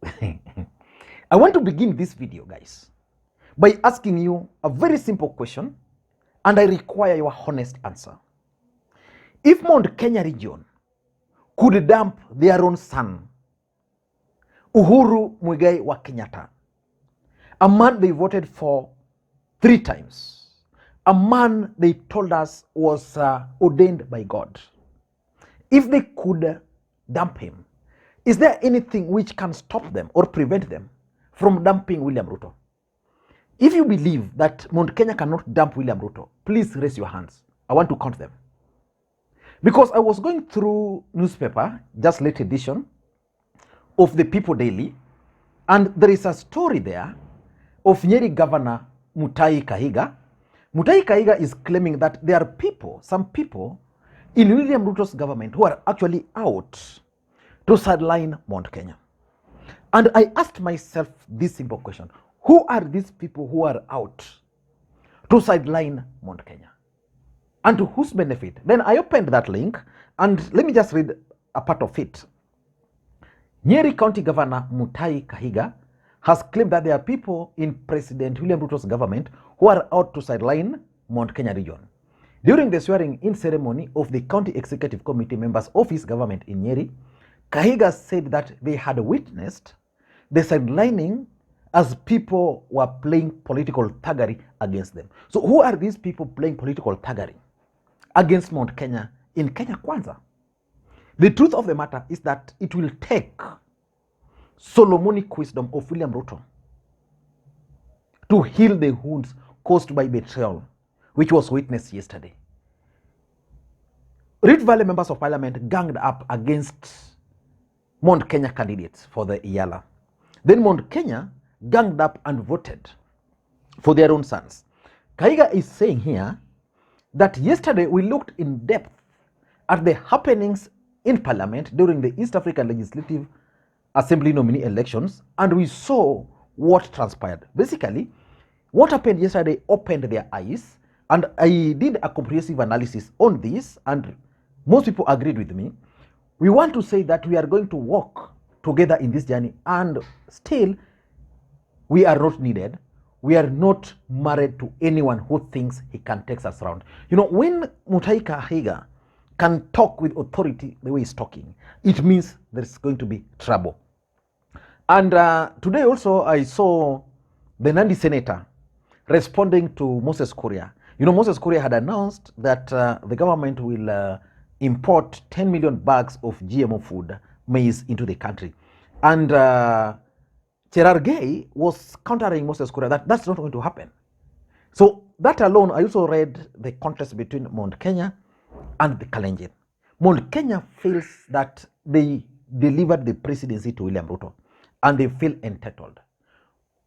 I want to begin this video, guys, by asking you a very simple question, and I require your honest answer. If Mount Kenya region could dump their own son, Uhuru Muigai wa Kenyatta, a man they voted for 3 times, a man they told us was ordained by God, if they could dump him, is there anything which can stop them or prevent them from dumping William Ruto? If you believe that Mount Kenya cannot dump William Ruto, please raise your hands. I want to count them. Because I was going through newspaper, just late edition of the People Daily, and there is a story there of Nyeri Governor Mutahi Kahiga. Mutahi Kahiga is claiming that there are people, some people in William Ruto's government who are actually out to sideline Mount Kenya. And I asked myself this simple question: who are these people who are out to sideline Mount Kenya? And to whose benefit? Then I opened that link, and let me just read a part of it. Nyeri County Governor Mutahi Kahiga has claimed that there are people in President William Ruto's government who are out to sideline Mount Kenya region. During the swearing-in ceremony of the County Executive Committee members of his government in Nyeri, Kahiga said that they had witnessed the sidelining as people were playing political thuggery against them. So who are these people playing political thuggery against Mount Kenya in Kenya Kwanza? The truth of the matter is that it will take Solomonic wisdom of William Ruto to heal the wounds caused by betrayal, which was witnessed yesterday. Rift Valley members of parliament ganged up against Mount Kenya candidates for the EALA. Then Mount Kenya ganged up and voted for their own sons. Kahiga is saying here that yesterday we looked in depth at the happenings in parliament during the East African Legislative Assembly nominee elections, and we saw what transpired. Basically, what happened yesterday opened their eyes, and I did a comprehensive analysis on this, and most people agreed with me. We want to say that we are going to walk together in this journey, and still we are not needed. We are not married to anyone who thinks he can take us around. You know, when Mutahi Kahiga can talk with authority the way he's talking, it means there's going to be trouble. And today also I saw the Nandi senator responding to Moses Kuria. You know, Moses Kuria had announced that the government will import 10 million bags of GMO food, maize, into the country. And Cherargei was countering Moses Kuria that that's not going to happen. So that alone, I also read the contest between Mount Kenya and the Kalenjin. Mount Kenya feels that they delivered the presidency to William Ruto, and they feel entitled.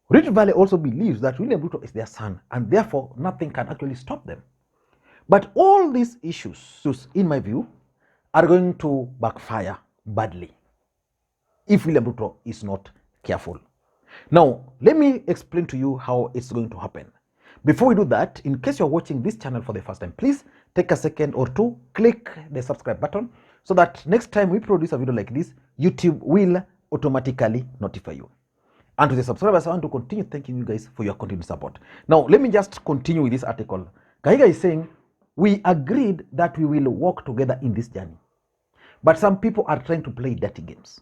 Rift Valley also believes that William Ruto is their son, and therefore nothing can actually stop them. But all these issues, in my view, are going to backfire badly if William Ruto is not careful. Now, let me explain to you how it's going to happen. Before we do that, in case you're watching this channel for the first time, please take a second or two, click the subscribe button so that next time we produce a video like this, YouTube will automatically notify you. And to the subscribers, I want to continue thanking you guys for your continued support. Now, let me just continue with this article. Kahiga is saying, we agreed that we will walk together in this journey, but some people are trying to play dirty games.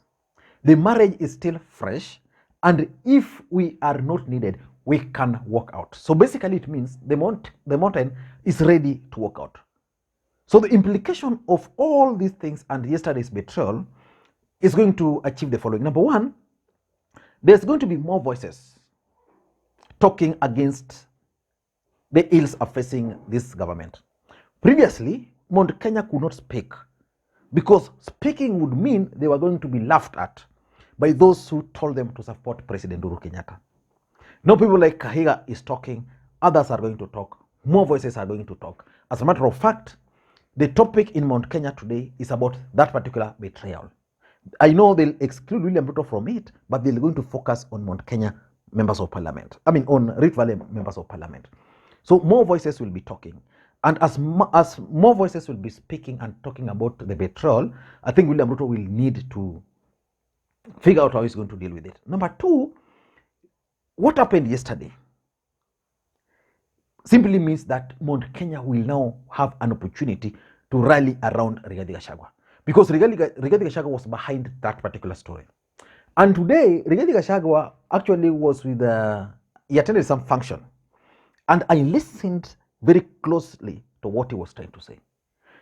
The marriage is still fresh, and if we are not needed, we can walk out. So basically it means the mountain is ready to walk out. So the implication of all these things and yesterday's betrayal is going to achieve the following. Number one, there's going to be more voices talking against the ills of facing this government. Previously, Mount Kenya could not speak because speaking would mean they were going to be laughed at by those who told them to support President Uhuru Kenyatta. Now people like Kahiga is talking, others are going to talk, more voices are going to talk. As a matter of fact, the topic in Mount Kenya today is about that particular betrayal. I know they'll exclude William Ruto from it, but they're going to focus on Mount Kenya members of parliament. On Rift Valley members of parliament. So more voices will be talking. And as more voices will be speaking and talking about the betrayal, I think William Ruto will need to figure out how he's going to deal with it. Number two, what happened yesterday simply means that Mount Kenya will now have an opportunity to rally around Rigathi Gachagua, because Rigathi Gachagua was behind that particular story. And today, Rigathi Gachagua actually was with, he attended some function, and I listened very closely to what he was trying to say.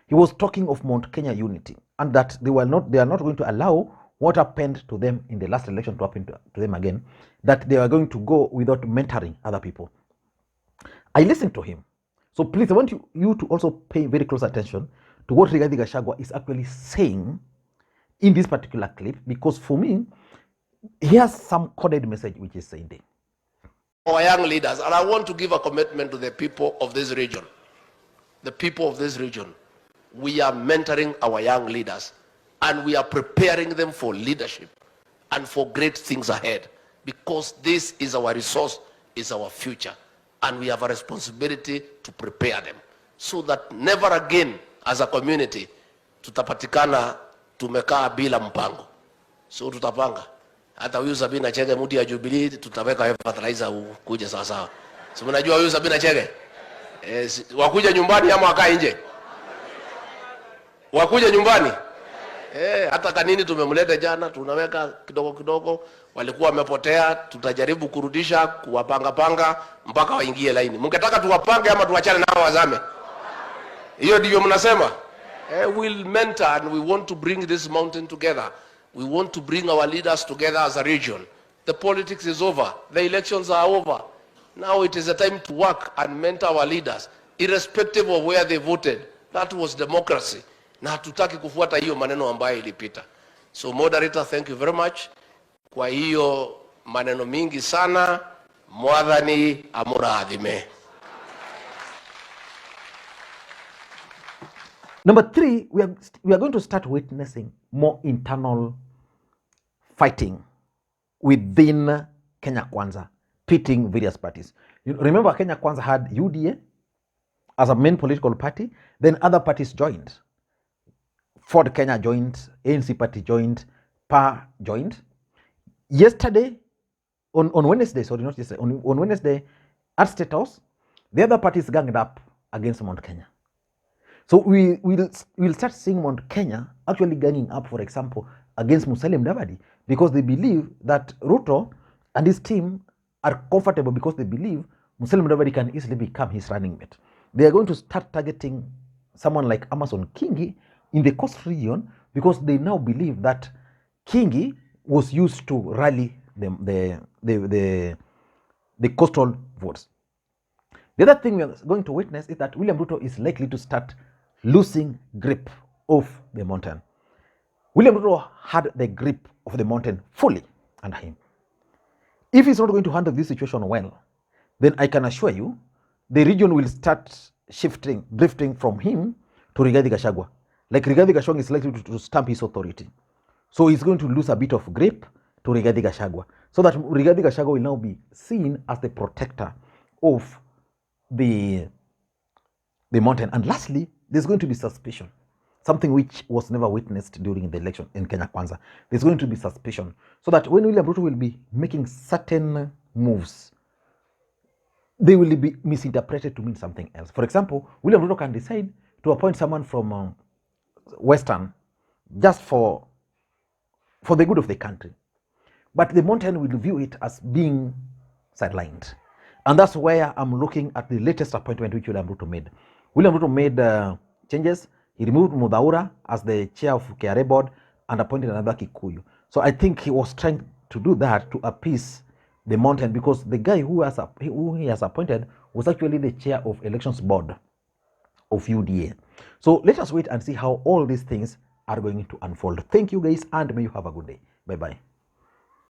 He was talking of Mount Kenya unity, and that they are not going to allow what happened to them in the last election to happen to them again, that they are going to go without mentoring other people. I listened to him. So please, I want you to also pay very close attention to what Rigathi Gachagua is actually saying in this particular clip, because for me, here's some coded message which is saying there. Our young leaders, and I want to give a commitment to the people of this region. The people of this region, we are mentoring our young leaders, and we are preparing them for leadership and for great things ahead, because this is our resource, is our future, and we have a responsibility to prepare them so that never again as a community tutapatikana tumekaa bila mpango. So tutapanga hata huyu Sabina Chege mudi ya Jubilee tutaweka fertilizer kuja sawa sawa. Si mnajua huyu Sabina Chege wakuja nyumbani ama wakaa nje? Wakuja nyumbani. Hata kanini tumemleta jana, tunaweka kidogo kidogo, walikuwa wamepotea, tutajaribu kurudisha, kuwapanga panga mpaka waingie laini. Mngetaka tuwapange ama tuachane nao wazame? Hiyo ndio mnasema? We'll mentor, and we want to bring this mountain together. We want to bring our leaders together as a region. The politics is over. The elections are over. Now it is a time to work and mentor our leaders, irrespective of where they voted. That was democracy. Na hatutaki kufuata hiyo maneno ambayo ilipita. So moderator, thank you very much. Kwa hiyo maneno mingi sana, mwadhani amura adhime. Number three, we are going to start witnessing more internal fighting within Kenya Kwanza, pitting various parties. You remember, Kenya Kwanza had UDA as a main political party, then other parties joined. Ford Kenya joined, ANC party joined, PA joined. Yesterday, on Wednesday, sorry, not yesterday, on Wednesday, at State House, the other parties ganged up against Mount Kenya. So we'll start seeing Mount Kenya actually ganging up, for example, against Musalia Mudavadi, because they believe that Ruto and his team are comfortable, because they believe Musalia Mudavadi can easily become his running mate. They are going to start targeting someone like Amason Kingi in the coast region, because they now believe that Kingi was used to rally the coastal votes. The other thing we are going to witness is that William Ruto is likely to start losing grip of the mountain. William Ruto had the grip of the mountain fully under him. If he's not going to handle this situation well, then I can assure you the region will start drifting from him to Rigathi Gachagua. Like Rigathi Gachagua is likely to stamp his authority. So he's going to lose a bit of grip to Rigathi Gachagua, so that Rigathi Gachagua will now be seen as the protector of the mountain. And lastly, there's going to be suspicion, something which was never witnessed during the election in Kenya Kwanza. There's going to be suspicion, so that when William Ruto will be making certain moves, they will be misinterpreted to mean something else. For example, William Ruto can decide to appoint someone from Western just for the good of the country, but the mountain will view it as being sidelined. And that's where I'm looking at the latest appointment which William Ruto made. William Ruto made changes. He removed Mudhaura as the chair of KRA board and appointed another Kikuyu. So I think he was trying to do that to appease the mountain, because the guy who he has appointed was actually the chair of elections board of UDA. So let us wait and see how all these things are going to unfold. Thank you guys, and may you have a good day. Bye-bye.